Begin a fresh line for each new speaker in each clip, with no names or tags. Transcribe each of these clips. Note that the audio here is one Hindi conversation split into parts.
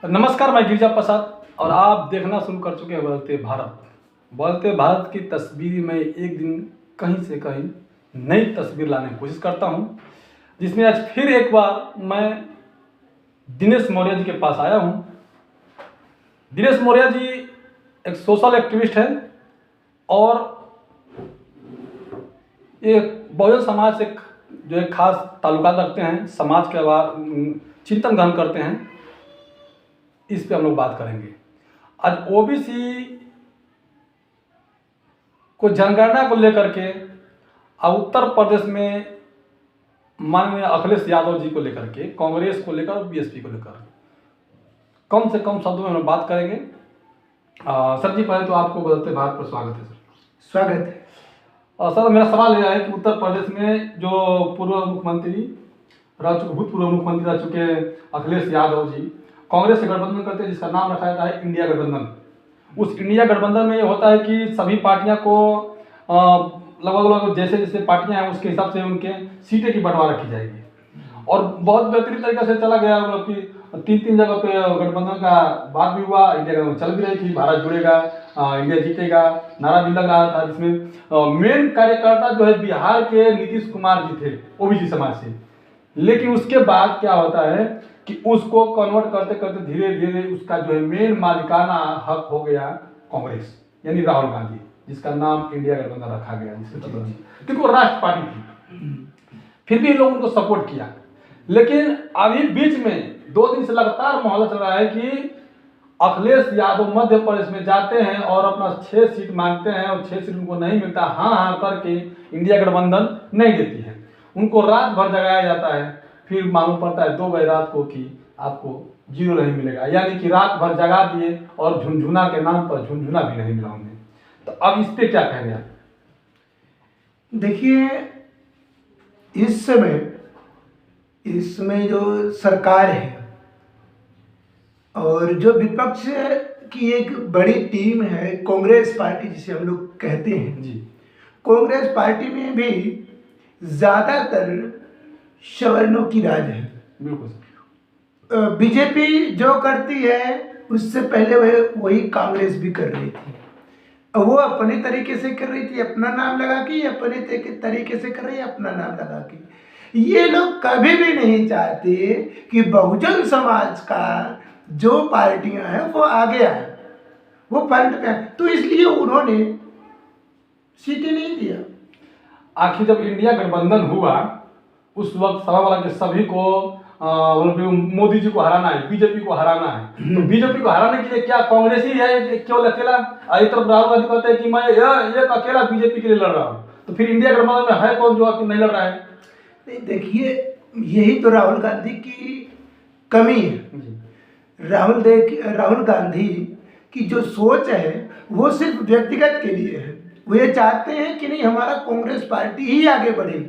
नमस्कार, मैं गिरिजा प्रसाद और आप देखना शुरू कर चुके हैं बदलते भारत। बदलते भारत की तस्वीर में एक दिन कहीं से कहीं नई तस्वीर लाने की कोशिश करता हूं, जिसमें आज फिर एक बार मैं दिनेश मौर्य जी के पास आया हूं। दिनेश मौर्य जी एक सोशल एक्टिविस्ट हैं और एक बहुजन समाज से जो एक खास ताल्लुकात रखते हैं, समाज के बारे चिंतन ग्रहण करते हैं। इस पे हम लोग बात करेंगे। आज ओबीसी को जनगणना को लेकर के और उत्तर प्रदेश में माननीय अखिलेश यादव जी को लेकर के, कांग्रेस को लेकर और बीएसपी को लेकर कम से कम शब्दों में हम बात करेंगे। सर जी, पहले तो आपको बदलते भारत पर स्वागत है। सर
स्वागत है।
सर, मेरा सवाल यह है कि उत्तर प्रदेश में जो भूतपूर्व मुख्यमंत्री रह चुके अखिलेश यादव जी कांग्रेस से गठबंधन करते हैं, जिसका नाम रखा जाता है इंडिया गठबंधन। उस इंडिया गठबंधन में ये होता है कि सभी पार्टियां को लगभग जैसे जैसे पार्टियां हैं उसके हिसाब से उनके सीटें की बंटवारा की जाएगी और बहुत बेहतरीन तरीके से चला गया। मतलब कि तीन जगह पे गठबंधन का बात भी हुआ, इंडिया गठबंधन चल भी रही थी, भारत जुड़ेगा, इंडिया जीतेगा नारा भी लग रहा था, जिसमें मेन कार्यकर्ता जो है बिहार के नीतीश कुमार जी थे ओबीसी समाज से। लेकिन उसके बाद क्या होता है कि उसको कन्वर्ट करते करते धीरे धीरे उसका जो है मेन मालिकाना हक हो गया कांग्रेस, यानी राहुल गांधी, जिसका नाम इंडिया गठबंधन रखा गया, क्योंकि वो राष्ट्र पार्टी थी। फिर भी लोग उनको सपोर्ट किया। लेकिन अभी बीच में 2 दिन से लगातार माहौल चल रहा है कि अखिलेश यादव मध्य प्रदेश में जाते हैं और अपना 6 सीट मांगते हैं और 6 सीट उनको नहीं मिलता, हाँ करके इंडिया गठबंधन नहीं देती है। उनको रात भर जगाया जाता है, फिर मालूम पड़ता है 2 बजे रात को कि आपको 0 नहीं मिलेगा, यानी कि रात भर जगा दिए और झुनझुना के नाम पर झुनझुना भी नहीं मिला उन्हें। तो अब इस पे क्या कहेंगे आप?
देखिए, इसमें जो सरकार है और जो विपक्ष की एक बड़ी टीम है कांग्रेस पार्टी, जिसे हम लोग कहते हैं
जी,
कांग्रेस पार्टी में भी ज्यादातर सवर्णों की राज है।
बिल्कुल।
बीजेपी जो करती है उससे पहले वही कांग्रेस भी कर रही थी। वो अपने तरीके से कर रही थी, अपना नाम लगा के, अपने तरीके से कर रही है अपना नाम लगा के। ये लोग कभी भी नहीं चाहते कि बहुजन समाज का जो पार्टियां हैं वो आगे आए, वो फ्रंट पे आए, तो इसलिए उन्होंने सीटें नहीं दिया।
आखिर जब इंडिया गठबंधन हुआ उस वक्त सभा वाला के सभी को मोदी जी को हराना है, बीजेपी को हराना है। तो बीजेपी को हराने के लिए क्या कांग्रेस ही है केवल अकेला? एक तरफ राहुल गांधी कहते हैं कि मैं एक अकेला बीजेपी के लिए लड़ रहा हूँ, तो फिर इंडिया गठबंधन में है कौन जो नहीं लड़ रहा है?
देखिए, यही तो राहुल गांधी की कमी है। राहुल गांधी की जो सोच है वो सिर्फ व्यक्तिगत के लिए है। वो ये चाहते हैं कि नहीं, हमारा कांग्रेस पार्टी ही आगे बढ़े।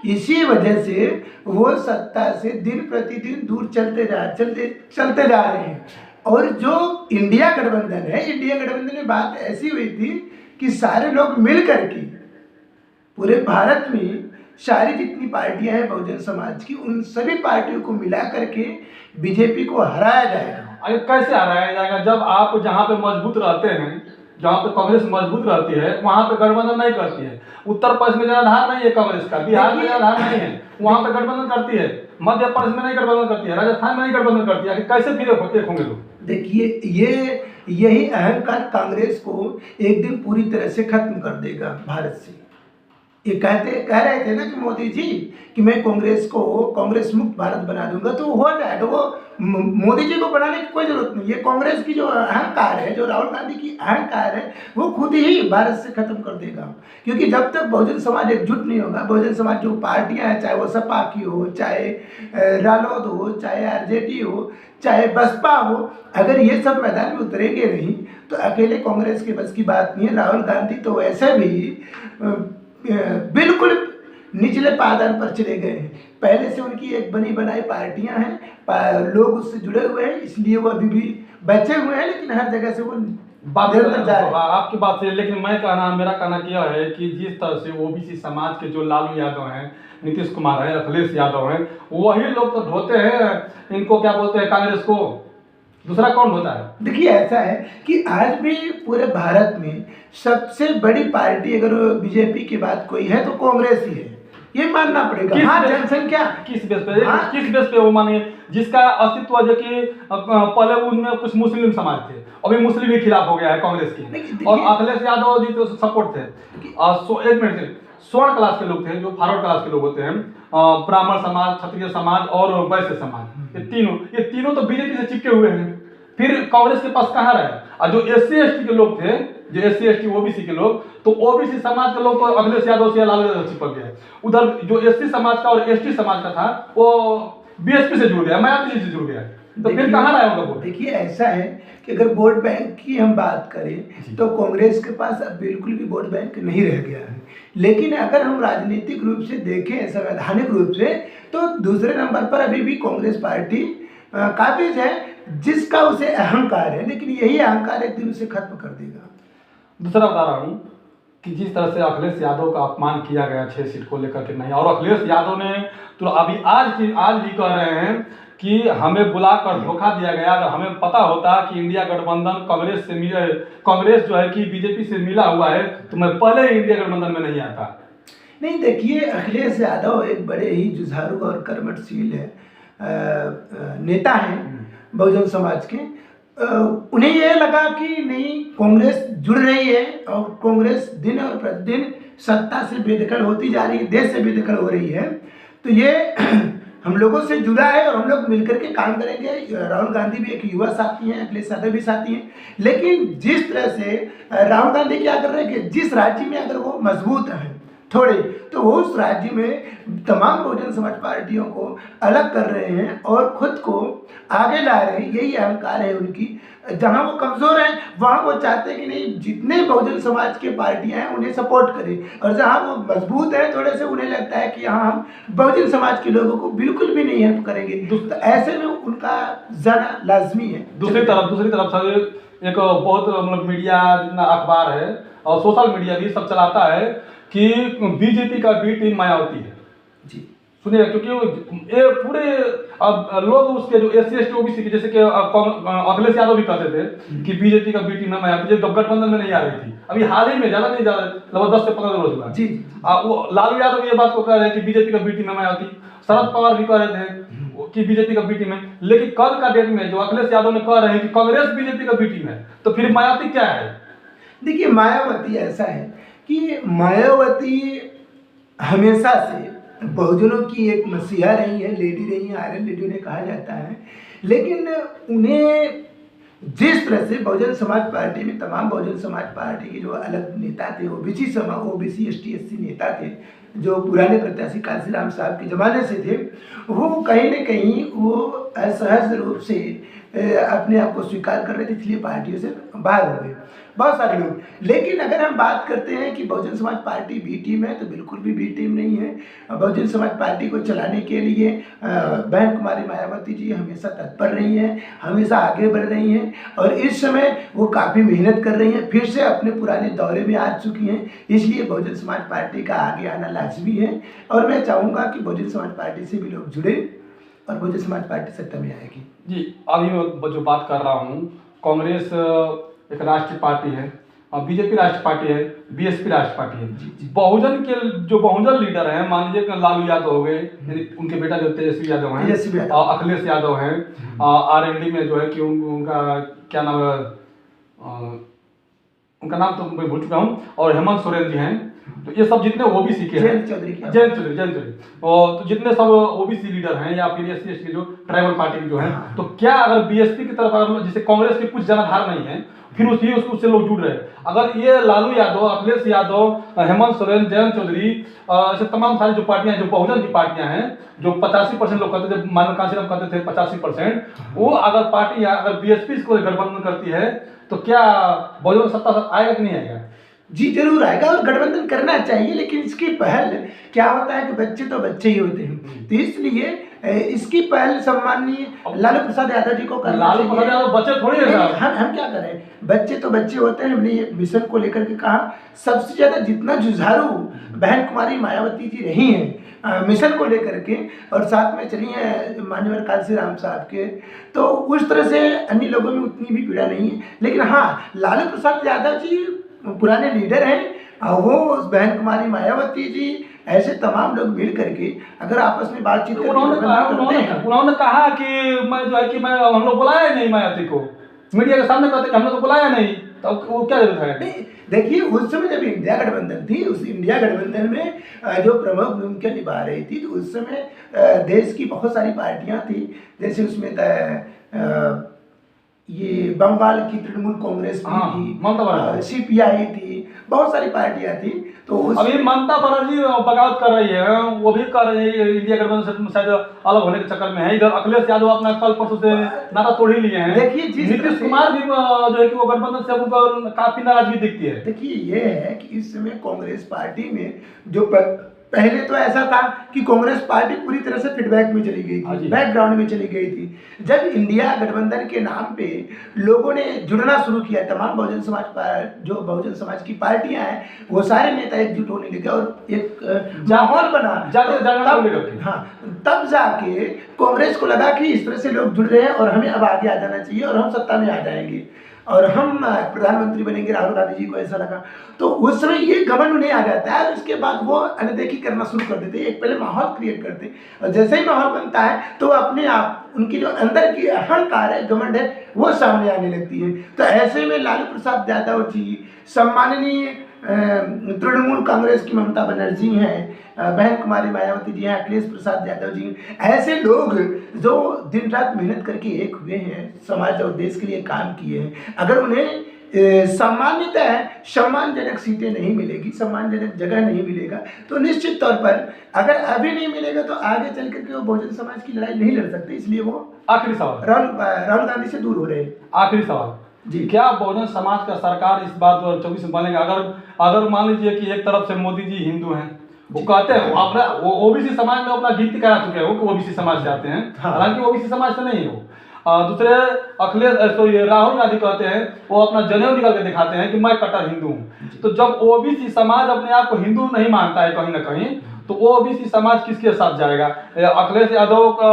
इसी वजह से वो सत्ता से दिन प्रतिदिन दूर चलते जा रहे हैं। और जो इंडिया गठबंधन है, इंडिया गठबंधन में बात ऐसी हुई थी कि सारे लोग मिल करके पूरे भारत में सारी जितनी पार्टियां हैं बहुजन समाज की, उन सभी पार्टियों को मिला करके बीजेपी को हराया जाएगा।
अरे कैसे हराया जाएगा जब आप जहाँ पे मजबूत रहते हैं, जहाँ पे कांग्रेस मजबूत रहती है वहाँ पे गठबंधन नहीं करती है। उत्तर प्रदेश में जनाधार नहीं है कांग्रेस का, बिहार में जनाधार नहीं है, वहाँ पे गठबंधन करती है, मध्य प्रदेश में नहीं गठबंधन करती है, राजस्थान में नहीं गठबंधन करती है। कैसे फिर एक होंगे लोग?
देखिए, यही अहंकार कांग्रेस को एक दिन पूरी तरह से खत्म कर देगा भारत से। ये कह रहे थे ना कि मोदी जी कि मैं कांग्रेस मुक्त भारत बना दूंगा, तो हो जाएगा। वो मोदी जी को बनाने की कोई जरूरत नहीं है। कांग्रेस की जो अहंकार है, जो राहुल गांधी की अहंकार है, वो खुद ही भारत से खत्म कर देगा। क्योंकि जब तक बहुजन समाज एकजुट नहीं होगा, बहुजन समाज जो पार्टियां हैं, चाहे वो सपा की हो, चाहे रालोद हो, चाहे आरजेडी हो, चाहे बसपा हो, अगर ये सब मैदान में उतरेंगे नहीं तो अकेले कांग्रेस के बस की बात नहीं है। राहुल गांधी तो वैसे भी बिल्कुल निचले पायदान पर चले गए हैं। पहले से उनकी एक बनी बनाई पार्टियां हैं, लोग उससे जुड़े हुए हैं, इसलिए वो अभी भी बचे हुए हैं, लेकिन हर जगह से वो
आपकी बात से। लेकिन मेरा कहना क्या है कि जिस तरह से ओबीसी समाज के जो लालू यादव हैं, नीतीश कुमार है, अखिलेश यादव हैं, वही लोग तो ढोते हैं इनको, क्या बोलते हैं, कांग्रेस को, दूसरा कौन होता है?
देखिए ऐसा है कि आज भी पूरे भारत में सबसे बड़ी पार्टी अगर बीजेपी की बात कोई है तो कांग्रेस ही है, ये मानना पड़ेगा। हाँ, जनसंख्या
किस बेस पे
हाँ?
किस बेस पे वो मानिए जिसका अस्तित्व जो कि पहले उनमें कुछ मुस्लिम समाज थे, अभी मुस्लिम ही खिलाफ हो गया है कांग्रेस की, और अखिलेश यादव जी तो सपोर्ट थे। एक मिनट, स्वर्ण क्लास के लोग थे, जो फॉरवर्ड क्लास के लोग होते हैं, ब्राह्मण समाज, क्षत्रिय समाज और वैश्य समाज, ये तीनों तो बीजेपी से चिपके हुए हैं। फिर कांग्रेस के पास कहाँ रहे? और जो SC ST के लोग थे, जो SC ST OBC के लोग, तो OBC समाज के लोग तो अखिलेश यादव से लालू यादव चिपक गए। उधर जो SC समाज का और ST समाज का था वो BSP से जुड़ गया, मायावती जी से जुड़ गया, तो फिर कहाँ रहा होगा वो?
देखिए ऐसा है कि अगर वोट बैंक की हम बात करें तो कांग्रेस के पास अब बिल्कुल भी वोट बैंक नहीं रह गया है, लेकिन अगर हम राजनीतिक रूप से देखें, संवैधानिक रूप से, तो दूसरे नंबर पर अभी भी कांग्रेस पार्टी काबिज है, जिसका उसे अहंकार है, लेकिन यही अहंकार एक दिन उसे खत्म कर देगा।
दूसरा बता रहा हूँ कि जिस तरह से अखिलेश यादव का अपमान किया गया 6 सीट को लेकर के नहीं, और अखिलेश यादव ने तो अभी आज भी कह रहे हैं कि हमें बुलाकर धोखा दिया गया। अगर हमें पता होता कि इंडिया गठबंधन कांग्रेस से मिले, कांग्रेस जो है कि बीजेपी से मिला हुआ है, तो मैं पहले ही इंडिया गठबंधन में नहीं आता।
नहीं, देखिए अखिलेश यादव एक बड़े ही जुझारू और कर्मठशील है नेता हैं बहुजन समाज के। उन्हें यह लगा कि नहीं, कांग्रेस जुड़ रही है और कांग्रेस दिन और प्रतिदिन सत्ता से बेदखल होती जा रही है, देश से बेदखल हो रही है, तो ये हम लोगों से जुड़ा है और हम लोग मिलकर के काम करेंगे। राहुल गांधी भी एक युवा साथी हैं, अखिलेश यादव भी साथी हैं, लेकिन जिस तरह से राहुल गांधी क्या कर रहे हैं कि जिस राज्य में अगर वो मजबूत हैं थोड़े, तो वो उस राज्य में तमाम बहुजन समाज पार्टियों को अलग कर रहे हैं और खुद को आगे ला रहे हैं। यही अहंकार है उनकी। जहां वो कमज़ोर हैं वहां वो चाहते हैं कि नहीं, जितने बहुजन समाज के पार्टियां हैं उन्हें सपोर्ट करें, और जहां वो मजबूत हैं थोड़े से, उन्हें लगता है कि यहाँ हम बहुजन समाज के लोगों को बिल्कुल भी नहीं हेल्प करेंगे, तो ऐसे में उनका जाना लाजमी है।
दूसरी तरफ सर, एक बहुत मतलब मीडिया, जितना अखबार है और सोशल मीडिया भी सब चलाता है कि बीजेपी का बी टीम मायावती है
जी।
सुनिए, क्योंकि ये पूरे लोग उसके जो SC ST OBC के, जैसे कि अखिलेश यादव भी कहते थे कि बीजेपी का बी टीम में मायावती, जो गठबंधन में नहीं आ रही थी, अभी हाल ही में, ज्यादा नहीं, लगभग 10 से 15 रोज हुआ
जी।
वो लालू यादव ये बात को कह रहे हैं कि बीजेपी का बी टीम में मायावती, शरद पवार भी कह रहे थे कि बीजेपी का बी टीम है, लेकिन कल का डेट में जो अखिलेश यादव ने कह रहे हैं कि कांग्रेस बीजेपी का बी टीम है, तो फिर मायावती क्या है?
देखिए मायावती ऐसा है कि मायावती हमेशा से बहुजनों की एक मसीहा रही है, लेडी रही है, आयरन लेडी उन्हें कहा जाता है, लेकिन उन्हें जिस तरह से बहुजन समाज पार्टी में तमाम बहुजन समाज पार्टी के जो अलग नेता थे, OBC ST SC नेता थे, जो पुराने प्रत्याशी कांशीराम साहब के ज़माने से थे, वो कहीं न कहीं वो असहज रूप से अपने आप को स्वीकार कर रहे थे, इसलिए पार्टियों से बाहर हो गए बहुत सारे लोग। लेकिन अगर हम बात करते हैं कि Bahujan Samaj party B team है, तो बिल्कुल भी बी टीम नहीं है। बहुजन समाज पार्टी को चलाने के लिए बहन कुमारी मायावती जी हमेशा तत्पर रही हैं, हमेशा आगे बढ़ रही हैं, और इस समय वो काफ़ी मेहनत कर रही हैं, फिर से अपने पुराने दौरे में आ चुकी हैं, इसलिए बहुजन समाज पार्टी का आगे आना लाजमी है। और मैं चाहूँगा कि बहुजन समाज पार्टी से भी लोग जुड़े और बहुजन समाज पार्टी सत्ता में आएगी।
जी, अभी मैं जो बात कर रहा हूँ, कांग्रेस एक राष्ट्रीय पार्टी है और बीजेपी राष्ट्रीय पार्टी है, BSP राष्ट्रीय पार्टी है। बहुजन के जो बहुजन लीडर हैं, मान लीजिए लालू यादव हो गए, उनके बेटा जो तेजस्वी यादव हैं, और अखिलेश यादव हैं, RND में जो है कि उनका क्या नाम है, उनका नाम तो मैं भूल चुका हूँ, और हेमंत सोरेन जी हैं। तो ये सब जितने OBC के हैं, जयंत चौधरी, और तो जितने सब OBC लीडर हैं या फिर SC ST के जो ट्राइबल पार्टी के जो हैं, तो क्या अगर BSP की तरफ, अगर जैसे कांग्रेस के कुछ जनाधार नहीं है, फिर उससे लोग जुड़ रहे हैं, अगर ये लालू यादव, अखिलेश यादव, हेमंत सोरेन, जयंत चौधरी, ऐसे तमाम सारी जो पार्टियां, जो बहुजन की पार्टियां हैं, जो 85% लोग कहते थे, मानव कांशीराम कहते थे 85%, वो अगर पार्टी अगर BSP को गठबंधन करती है, तो क्या बहुजन सत्ता आएगा कि नहीं आएगा?
जी जरूर आएगा, और गठबंधन करना चाहिए, लेकिन इसकी पहल क्या होता है कि बच्चे तो बच्चे ही होते हैं, तो इसलिए इसकी पहल सम्माननीय लालू प्रसाद यादव जी को करना चाहिए।
लालू प्रसाद यादव बच्चे थोड़ी है,
हम क्या करें, बच्चे तो बच्चे होते हैं। हमने ये मिशन को लेकर के कहा, सबसे ज़्यादा जितना जुझारू बहन कुमारी मायावती जी रही हैं मिशन को लेकर के, और साथ में चली हैं माननीय कालसी राम साहब के, तो उस तरह से अन्य लोगों में उतनी भी पीड़ा नहीं है। लेकिन हाँ, लालू प्रसाद यादव जी पुराने लीडर हैं, और वो बहन कुमारी मायावती जी, ऐसे तमाम लोग मिल करके अगर आपस में बातचीत करके
उन्होंने कहा कि मैं जो है कि मैं हम लोग बुलाया नहीं मायावती को, मीडिया के सामने कहते कि हम लोग तो बुलाया नहीं, तो वो क्या जरूरत है?
नहीं, देखिए उस समय जब इंडिया गठबंधन थी, उस इंडिया गठबंधन में जो प्रमुख भूमिका निभा रही थी, तो उस समय देश की बहुत सारी पार्टियां थी, जैसे उसमें ये बंगाल की तृणमूल कांग्रेस भी थी, सीपीआई थी, बहुत सारी पार्टियां थी। तो
अभी ममता बनर्जी बगावत कर रही है, वो भी कर रही है, इंडिया गठबंधन से शायद अलग होने के चक्कर में है। इधर अखिलेश यादव अपना कल परसों से नारा तोड़ ही लिए हैं।
देखिए
नीतीश कुमार भी जो है कि वो गठबंधन से उनको काफी नाराजगी दिखती है।
देखिए ये है कि इस समय कांग्रेस पार्टी में जो पहले तो ऐसा था कि कांग्रेस पार्टी पूरी तरह से फीडबैक में चली गई थी, बैकग्राउंड में चली गई थी। जब इंडिया गठबंधन के नाम पे लोगों ने जुड़ना शुरू किया, तमाम बहुजन समाज की पार्टियां हैं, वो सारे नेता एकजुट होने लगे और एक माहौल बना, तब जाके कांग्रेस को लगा कि इस तरह से लोग जुड़ रहे हैं और हमें अब आगे आ जाना चाहिए और हम सत्ता में आ जाएंगे और हम प्रधानमंत्री बनेंगे। राहुल गांधी जी को ऐसा लगा, तो उस समय ये घमंड उन्हें आ जाता है और उसके बाद वो अनदेखी करना शुरू कर देते हैं। एक पहले माहौल क्रिएट करते हैं और जैसे ही माहौल बनता है तो अपने आप उनकी जो अंदर की अहंकार है, घमंड है, वो सामने आने लगती है। तो ऐसे में लालू प्रसाद यादव जी, सम्माननीय तृणमूल कांग्रेस की ममता बनर्जी हैं, बहन कुमारी मायावती जी हैं, अखिलेश प्रसाद यादव जी, ऐसे लोग जो दिन रात मेहनत करके एक हुए हैं, समाज और देश के लिए काम किए हैं, अगर उन्हें सामान्यतः सम्मानजनक सीटें नहीं मिलेगी, सम्मानजनक जगह नहीं मिलेगा, तो निश्चित तौर पर अगर अभी नहीं मिलेगा तो आगे चल करके वो बहुजन समाज की लड़ाई नहीं लड़ सकते। इसलिए वो
आखिरी सवाल,
राहुल गांधी से दूर हो रहे हैं।
आखिरी सवाल जी, क्या बहुजन समाज का सरकार इस बार 2024 में बनेगा? अगर मान लीजिए कि एक तरफ से मोदी जी हिंदू हैं, वो कहते हैं वो ओबीसी समाज में अपना गिनती करा चुके हैं, वो ओबीसी समाज से आते हैं, हालांकि ओबीसी समाज से नहीं हो। दूसरे राहुल गांधी कहते हैं, वो अपना जनेऊ निकाल के दिखाते हैं कि मैं कट्टर हिंदू हूँ। तो जब ओबीसी समाज अपने आप को हिंदू नहीं मानता है कहीं ना कहीं, तो वो ओबीसी समाज किसके साथ जाएगा? अखिलेश यादव का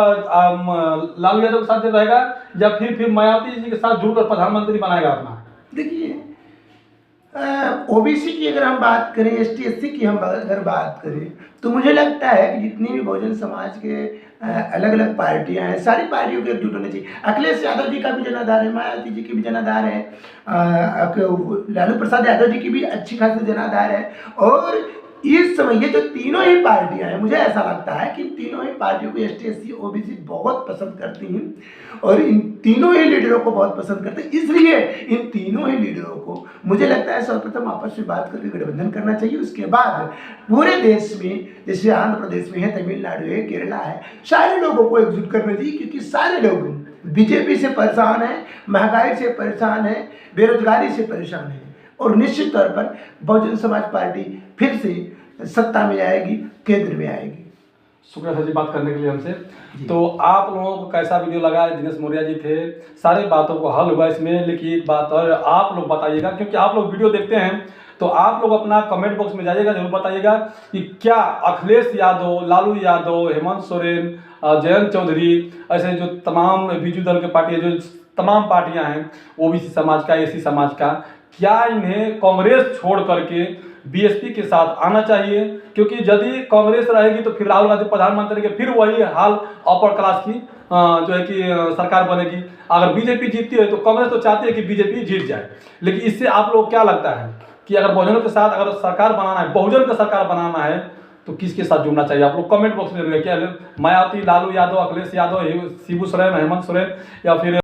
लालू यादव के साथ रहेगा या फिर मायावती जी के साथ जुड़कर प्रधानमंत्री बनाएगा अपना?
देखिए ओबीसी की अगर हम बात करें, एसटी एससी की हम अगर बात करें, तो मुझे लगता है कि जितनी भी बहुजन समाज के अलग अलग पार्टियां हैं, सारी पार्टियों को एकजुट होना चाहिए। अखिलेश यादव जी का भी जनाधार है, मायावती जी की भी जनाधार है, लालू प्रसाद यादव जी की भी अच्छी खासी जनाधार है। और इस समय ये जो तीनों ही पार्टियां हैं, मुझे ऐसा लगता है कि तीनों ही पार्टियों को एसटी एससी ओबीसी बहुत पसंद करती हैं और इन तीनों ही लीडरों को बहुत पसंद करते हैं। इसलिए इन तीनों ही लीडरों को मुझे लगता है सर्वप्रथम आपस में बात करके गठबंधन करना चाहिए। उसके बाद पूरे देश में, जैसे आंध्र प्रदेश में है, तमिलनाडु है, केरला है, सारे लोगों को एकजुट करना चाहिए, क्योंकि सारे लोग बीजेपी से परेशान हैं, महंगाई से परेशान है, बेरोजगारी से परेशान है और निश्चित तौर पर बहुजन समाज पार्टी फिर से सत्ता में आएगी, केंद्र में आएगी।
शुक्रिया सर जी बात करने के लिए हमसे। तो आप लोगों को कैसा वीडियो लगा? दिनेश मौर्य जी थे, सारी बातों को हल हुआ इसमें। लेकिन एक बात और आप लोग बताइएगा, क्योंकि आप लोग वीडियो देखते हैं, तो आप लोग अपना कमेंट बॉक्स में जाइएगा, जरूर बताइएगा कि क्या अखिलेश यादव, लालू यादव, हेमंत सोरेन, जयंत चौधरी, ऐसे जो तमाम बीजू दल के पार्टी, जो तमाम पार्टियां हैं, ओबीसी समाज का, एसी समाज का, क्या इन्हें कांग्रेस छोड़ करके बीएसपी के साथ आना चाहिए? क्योंकि यदि कांग्रेस रहेगी तो फिर राहुल गांधी प्रधानमंत्री के फिर वही हाल अपर क्लास की जो है कि सरकार बनेगी। अगर बीजेपी जीतती है तो कांग्रेस तो चाहती है कि बीजेपी जीत जाए, लेकिन इससे आप लोग क्या लगता है कि अगर बहुजनों के साथ अगर सरकार बनाना है, बहुजन का सरकार बनाना है, तो किसके साथ जुड़ना चाहिए? आप लोग कमेंट बॉक्स में क्या मायावती, लालू यादव, अखिलेश यादव, शिबू सोरेन, हेमंत सोरेन या फिर